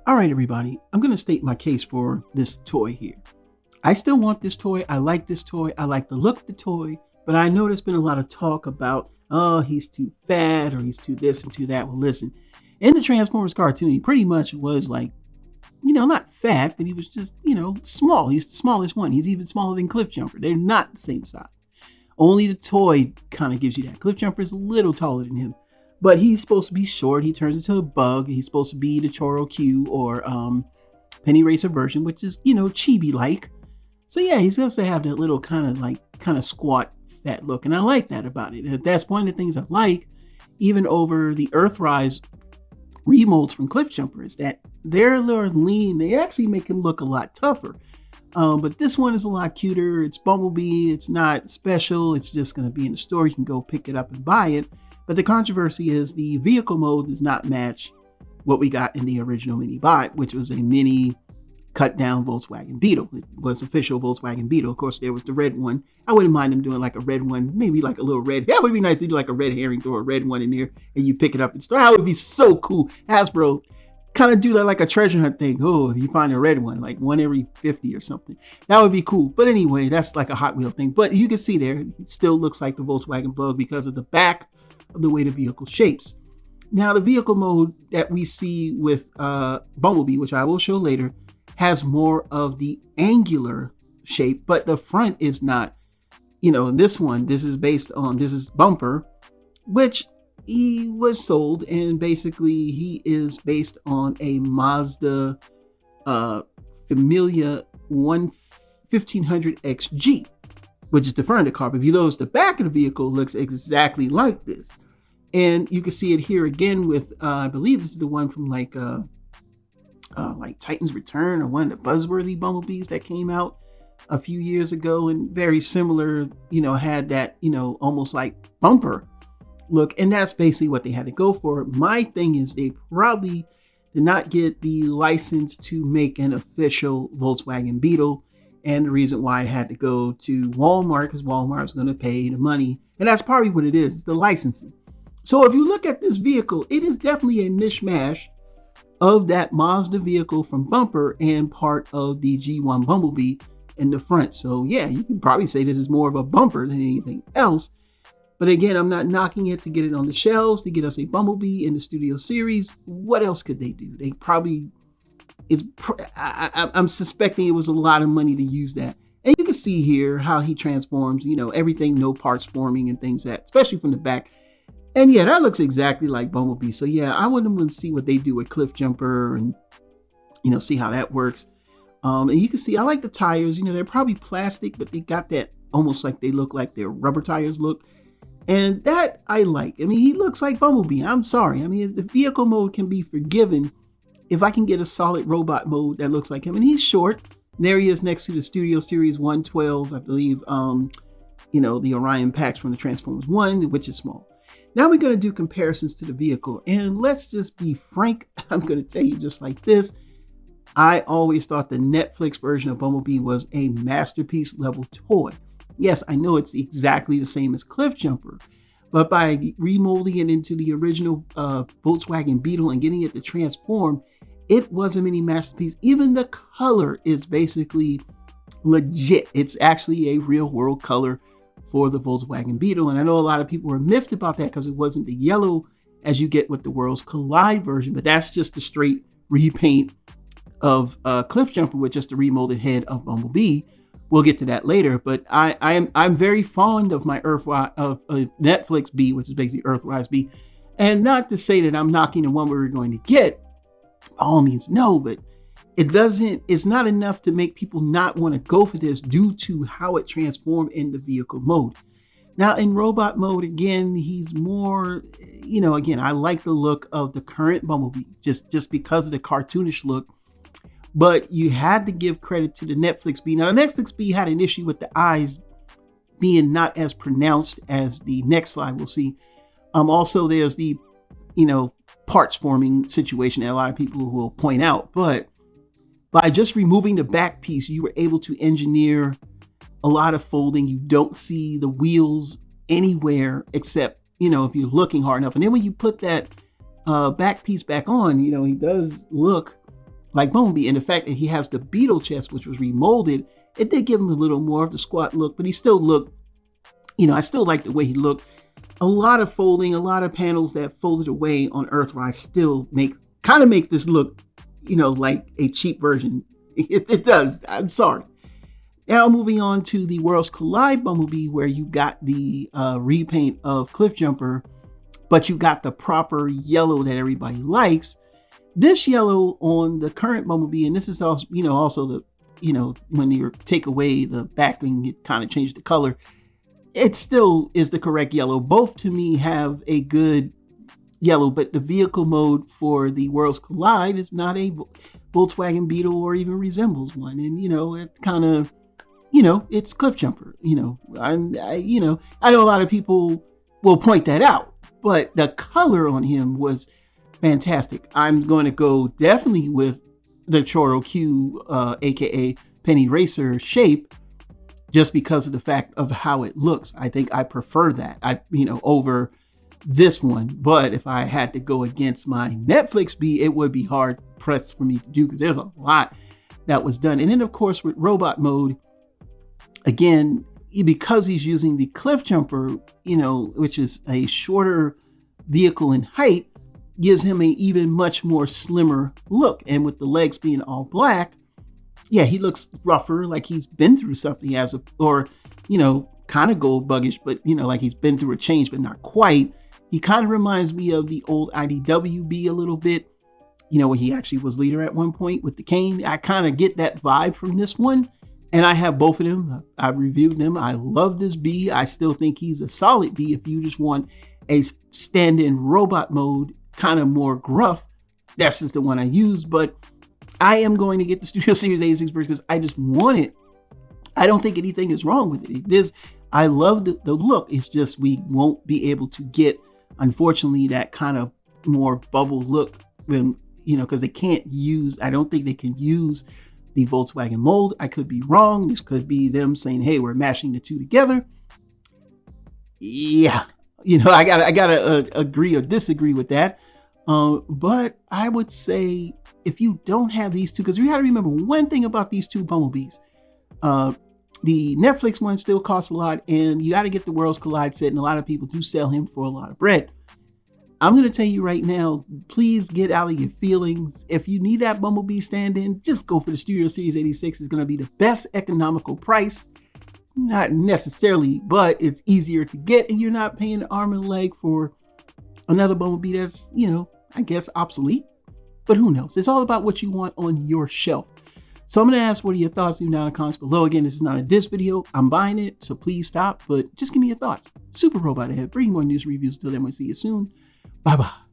All right, everybody, I'm going to state my case for this toy here. I still want this toy. I like this toy. I like the look of the toy, but I know there's been a lot of talk about, oh, he's too fat or he's too this and too that. Well, listen, in the Transformers cartoon, he pretty much was like, not fat, but he was just, small. He's the smallest one. He's even smaller than Cliffjumper. They're not the same size. Only the toy kind of gives you that. Cliffjumper is a little taller than him. But he's supposed to be short. He turns into a bug. He's supposed to be the Choro Q or Penny Racer version, which is, chibi-like. So yeah, he's supposed to have that little kind of squat, fat look. And I like that about it. And that's one of the things I like, even over the Earthrise remolds from Cliffjumper, is that they're a little lean. They actually make him look a lot tougher. But this one is a lot cuter. It's BumbleBee. It's not special. It's just going to be in the store. You can go pick it up and buy it. But the controversy is the vehicle mode does not match what we got in the original mini bot, which was a mini cut down Volkswagen Beetle. It was official Volkswagen Beetle. Of course, there was the red one. I wouldn't mind them doing like a red one, maybe like a little red. That would be nice to do like a red herring, throw a red one in there and you pick it up and store. That would be so cool. Hasbro kind of do that like a treasure hunt thing. Oh, you find a red one, like one every 50 or something. That would be cool. But anyway, that's like a Hot Wheel thing. But you can see there, it still looks like the Volkswagen Bug because of the back of the way the vehicle shapes. Now, the vehicle mode that we see with BumbleBee, which I will show later, has more of the angular shape, but the front is not. This one, this is Bumper, which he was sold, and basically he is based on a Mazda Familia 1500 XG, which is the front of the car. But if you notice, the back of the vehicle looks exactly like this. And you can see it here again with, I believe this is the one from like Titan's Return, or one of the Buzzworthy Bumblebees that came out a few years ago, and very similar, had that, almost like Bumper look. And that's basically what they had to go for. My thing is they probably did not get the license to make an official Volkswagen Beetle. And the reason why it had to go to Walmart, because Walmart was going to pay the money. And that's probably what it is, it's the licensing. So if you look at this vehicle, it is definitely a mishmash of that Mazda vehicle from Bumper and part of the G1 Bumblebee in the front. So yeah, you can probably say this is more of a Bumper than anything else. But again, I'm not knocking it to get it on the shelves, to get us a Bumblebee in the Studio Series. What else could they do? They probably... I'm suspecting it was a lot of money to use that. And you can see here how he transforms, everything, no parts forming and things that, especially from the back. And yeah, that looks exactly like Bumblebee. So yeah, I wouldn't want to see what they do with Cliffjumper and, see how that works. And you can see, I like the tires, they're probably plastic, but they got that almost like they look like their rubber tires look. And that I like. I mean, he looks like Bumblebee. I'm sorry. I mean, the vehicle mode can be forgiven if I can get a solid robot mode that looks like him. And he's short. There he is next to the Studio Series 112, I believe, the Orion packs from the Transformers 1, which is small. Now we're going to do comparisons to the vehicle. And let's just be frank. I'm going to tell you just like this. I always thought the Netflix version of Bumblebee was a masterpiece level toy. Yes, I know it's exactly the same as Cliffjumper. But by remolding it into the original Volkswagen Beetle and getting it to transform, it was a mini masterpiece. Even the color is basically legit. It's actually a real world color for the Volkswagen Beetle. And I know a lot of people were miffed about that because it wasn't the yellow as you get with the Worlds Collide version. But that's just the straight repaint of Cliffjumper with just the remolded head of Bumblebee. We'll get to that later. But I'm very fond of my Netflix Bee, which is basically Earthrise Bee. And not to say that I'm knocking the one we were going to get. By all means, no, but it's not enough to make people not want to go for this due to how it transformed in the vehicle mode. Now in robot mode, again, he's more, again, I like the look of the current Bumblebee just because of the cartoonish look, but you had to give credit to the Netflix Bee. Now the Netflix Bee had an issue with the eyes being not as pronounced as the next slide we'll see. Also there's the, parts forming situation that a lot of people will point out, but by just removing the back piece, you were able to engineer a lot of folding. You don't see the wheels anywhere except, if you're looking hard enough. And then when you put that back piece back on, he does look like Bumblebee. And the fact that he has the Beetle chest, which was remolded, it did give him a little more of the squat look, but he still looked, I still like the way he looked. A lot of folding, a lot of panels that folded away on Earthrise still make this look, like a cheap version. It does. I'm sorry. Now moving on to the Worlds Collide Bumblebee, where you got the repaint of Cliffjumper, but you got the proper yellow that everybody likes. This yellow on the current Bumblebee, and this is also, also the, when you take away the backing, it kind of changed the color. It still is the correct yellow. Both to me have a good yellow, but the vehicle mode for the Worlds Collide is not a Volkswagen Beetle or even resembles one. And, it's kind of, it's Cliffjumper. I know a lot of people will point that out, but the color on him was fantastic. I'm going to go definitely with the Choro Q, aka Penny Racer shape, just because of the fact of how it looks. I think I prefer that, over this one. But if I had to go against my Netflix Bee, it would be hard pressed for me to do, because there's a lot that was done. And then, of course, with robot mode, again, because he's using the Cliffjumper, which is a shorter vehicle in height, gives him an even much more slimmer look. And with the legs being all black, yeah, he looks rougher, like he's been through something kind of gold buggish, but like he's been through a change, but not quite. He kind of reminds me of the old IDWB a little bit, where he actually was leader at one point with the cane. I kind of get that vibe from this one. And I have both of them. I've reviewed them. I love this Bee. I still think he's a solid Bee if you just want a stand-in robot mode, kind of more gruff. That's just the one I use. But I am going to get the Studio Series 86 version because I just want it. I don't think anything is wrong with it. I love the look. It's just we won't be able to get, unfortunately, that kind of more bubble look when, because I don't think they can use the Volkswagen mold. I could be wrong. This could be them saying, hey, we're mashing the two together. Yeah, I gotta agree or disagree with that. But I would say if you don't have these two, because you gotta remember one thing about these two Bumblebees. The Netflix one still costs a lot, and you got to get the Worlds Collide set, and a lot of people do sell him for a lot of bread. I'm going to tell you right now, please get out of your feelings. If you need that Bumblebee stand-in, just go for the Studio Series 86. It's going to be the best economical price. Not necessarily, but it's easier to get, and you're not paying arm and leg for another Bumblebee that's, I guess obsolete. But who knows? It's all about what you want on your shelf. So I'm going to ask, what are your thoughts? Leave down in the comments below. Again, this is not a diss video. I'm buying it, so please stop. But just give me your thoughts. Super Robot ahead. Bring more news reviews. Till then, we'll see you soon. Bye-bye.